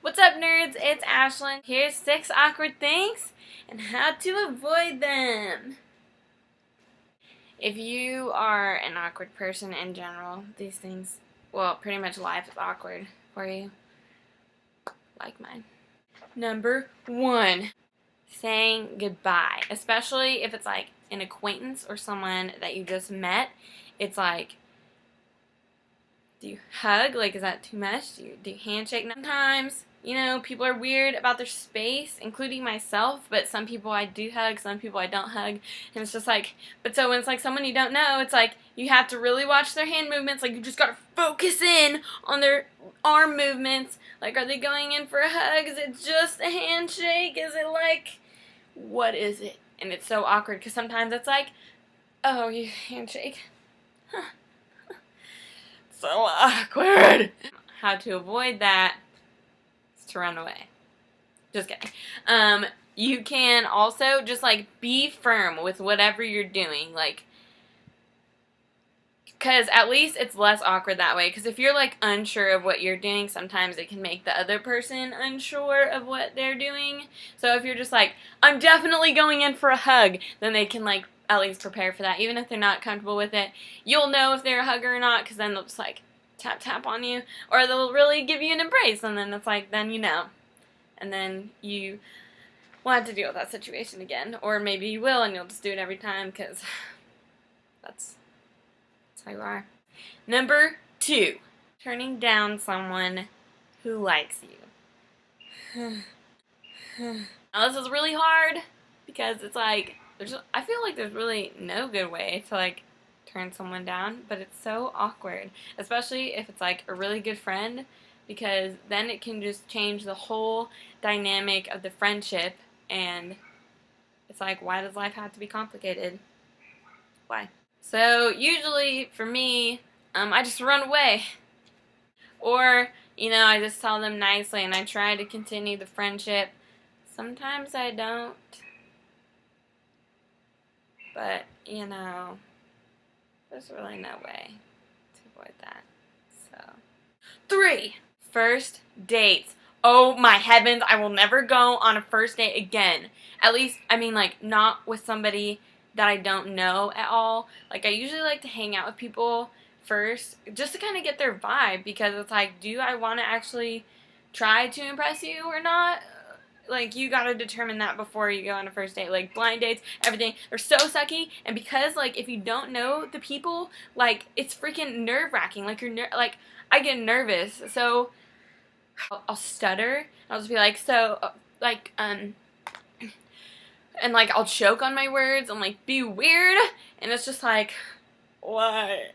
What's up, nerds? It's Ashlyn. Here's 6 awkward things and how to avoid them. If you are an awkward person in general, these things, well, pretty much life is awkward for you. Like mine. Number 1, saying goodbye. Especially if it's like an acquaintance or someone that you just met. It's like, do you hug? Like, is that too much? Do you handshake? Sometimes, you know, people are weird about their space, including myself, but some people I do hug, some people I don't hug, and it's just like, but so when it's like someone you don't know, it's like, you have to really watch their hand movements, like, you just gotta focus in on their arm movements, like, are they going in for a hug? Is it just a handshake? Is it like, what is it? And it's so awkward, because sometimes it's like, oh, you handshake. Huh. So awkward. How to avoid that is to run away. Just kidding. You can also just like be firm with whatever you're doing, like, because at least it's less awkward that way. Because if you're like unsure of what you're doing, sometimes it can make the other person unsure of what they're doing. So if you're just like, I'm definitely going in for a hug, then they can like at least prepare for that. Even if they're not comfortable with it, you'll know if they're a hugger or not, because then they'll just like tap tap on you, or they'll really give you an embrace, and then it's like, then you know. And then you won't have to deal with that situation again. Or maybe you will, and you'll just do it every time, because that's how you are. Number 2, turning down someone who likes you. Now this is really hard, because it's like, I feel like there's really no good way to like turn someone down, but it's so awkward, especially if it's like a really good friend, because then it can just change the whole dynamic of the friendship, and it's like, why does life have to be complicated? Why? So usually for me, I just run away, or you know, I just tell them nicely and I try to continue the friendship. Sometimes I don't. But, you know, there's really no way to avoid that. So, 3, first dates. Oh my heavens, I will never go on a first date again. At least, I mean, like, not with somebody that I don't know at all. Like, I usually like to hang out with people first, just to kind of get their vibe, because it's like, do I want to actually try to impress you or not? Like, you gotta determine that before you go on a first date. Like, blind dates, everything, they're so sucky. And because, like, if you don't know the people, like, it's freaking nerve-wracking. Like, like, I get nervous. So, I'll stutter. I'll just be like, so, like, and, like, I'll choke on my words. I'm like, be weird. And it's just like, what?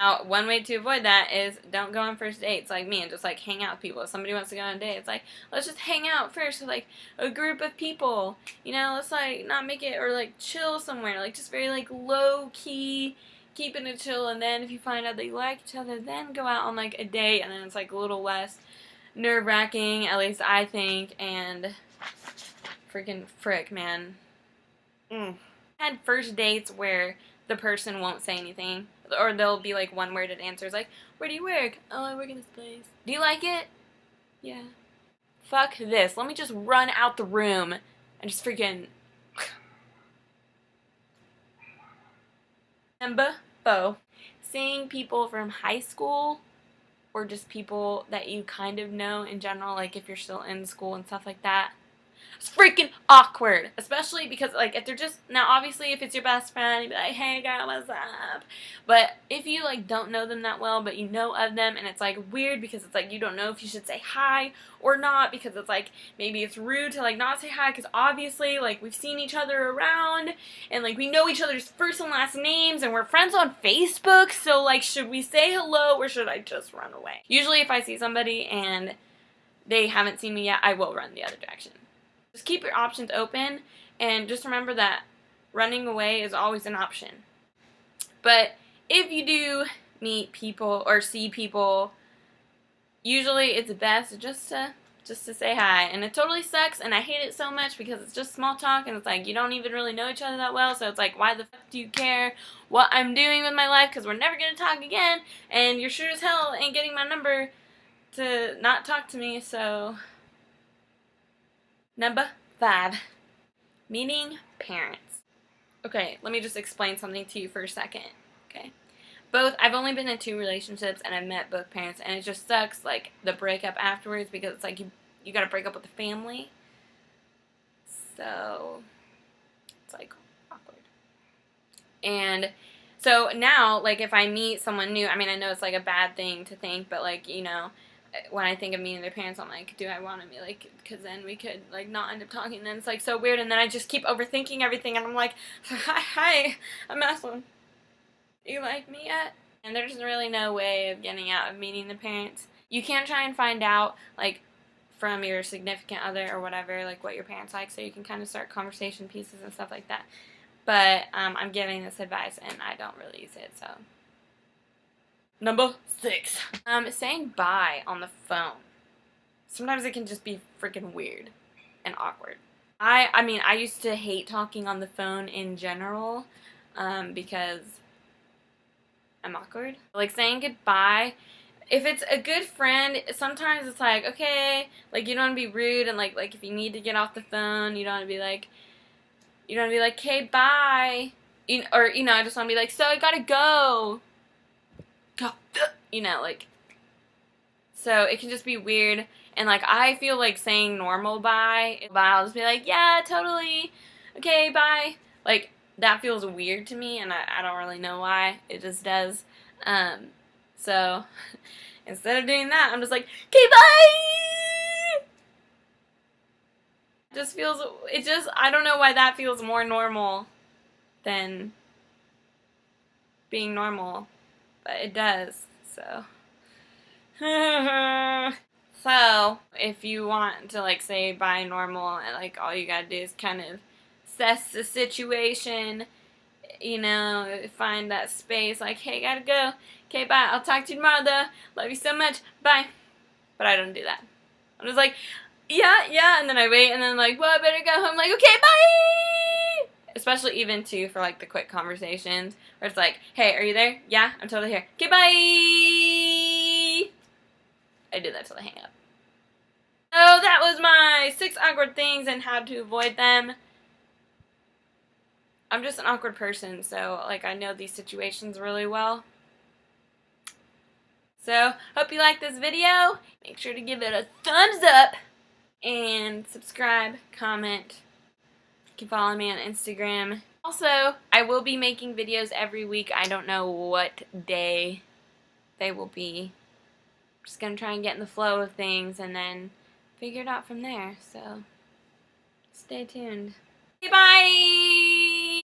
Now, one way to avoid that is don't go on first dates like me and just like hang out with people. If somebody wants to go on a date, it's like, let's just hang out first with like a group of people. You know, let's like not make it, or like chill somewhere, like just very like low key, keeping it chill. And then if you find out that you like each other, then go out on like a date, and then it's like a little less nerve wracking, at least I think. And freaking frick, man. I had first dates where the person won't say anything, or they'll be like one-worded answers, like, where do you work? Oh, I work in this place. Do you like it? Yeah. Fuck this. Let me just run out the room and just freaking... Number 4, seeing people from high school, or just people that you kind of know in general, like if you're still in school and stuff like that. It's freaking awkward, especially because, like, if they're just, now obviously if it's your best friend, you'd be like, hey girl, what's up? But if you like don't know them that well, but you know of them, and it's like weird because it's like you don't know if you should say hi or not, because it's like maybe it's rude to like not say hi, because obviously like we've seen each other around and like we know each other's first and last names and we're friends on Facebook, so like should we say hello or should I just run away? Usually if I see somebody and they haven't seen me yet, I will run the other direction. Just keep your options open, and just remember that running away is always an option. But if you do meet people or see people, usually it's best just to say hi. And it totally sucks, and I hate it so much because it's just small talk, and it's like you don't even really know each other that well, so it's like, why the fuck do you care what I'm doing with my life, because we're never going to talk again, and you're sure as hell ain't getting my number to not talk to me, so. Number 5. Meeting parents. Okay, let me just explain something to you for a second. Okay. I've only been in 2 relationships, and I've met both parents, and it just sucks, like, the breakup afterwards, because it's like you gotta break up with the family. So, it's, like, awkward. And so now, like, if I meet someone new, I mean, I know it's, like, a bad thing to think, but, like, you know, when I think of meeting their parents, I'm like, do I want to be, like, because then we could, like, not end up talking, and then it's, like, so weird, and then I just keep overthinking everything, and I'm like, hi, I'm Aslan. You like me yet? And there's really no way of getting out of meeting the parents. You can try and find out, like, from your significant other or whatever, like, what your parents like, so you can kind of start conversation pieces and stuff like that. But I'm giving this advice, and I don't really use it, so. Number 6. Saying bye on the phone. Sometimes it can just be freaking weird and awkward. I mean, I used to hate talking on the phone in general, because I'm awkward. Like, saying goodbye, if it's a good friend, sometimes it's like, okay, like, you don't want to be rude, and like if you need to get off the phone, you don't want to be like, okay, bye, or, you know, I just want to be like, so I gotta go, you know, like, so it can just be weird, and, like, I feel like saying normal bye, I'll just be like, yeah, totally, okay, bye, like, that feels weird to me, and I don't really know why, it just does, so, instead of doing that, I'm just like, okay, bye! I don't know why that feels more normal than being normal, but it does, so. So, if you want to, like, say bye normal, and, like, all you gotta do is kind of assess the situation, you know, find that space, like, hey, gotta go, okay, bye, I'll talk to you tomorrow, though, love you so much, bye. But I don't do that. I'm just like, yeah, and then I wait, and then, like, well, I better go home, like, okay, bye! Especially even, too, for, like, the quick conversations, where it's like, hey, are you there? Yeah, I'm totally here. Okay, bye! I do that till I hang up. So that was my 6 awkward things and how to avoid them. I'm just an awkward person, so, like, I know these situations really well. So, hope you liked this video. Make sure to give it a thumbs up. And subscribe, comment. You can follow me on Instagram. Also, I will be making videos every week. I don't know what day they will be. I'm just going to try and get in the flow of things and then figure it out from there. So, stay tuned. Bye!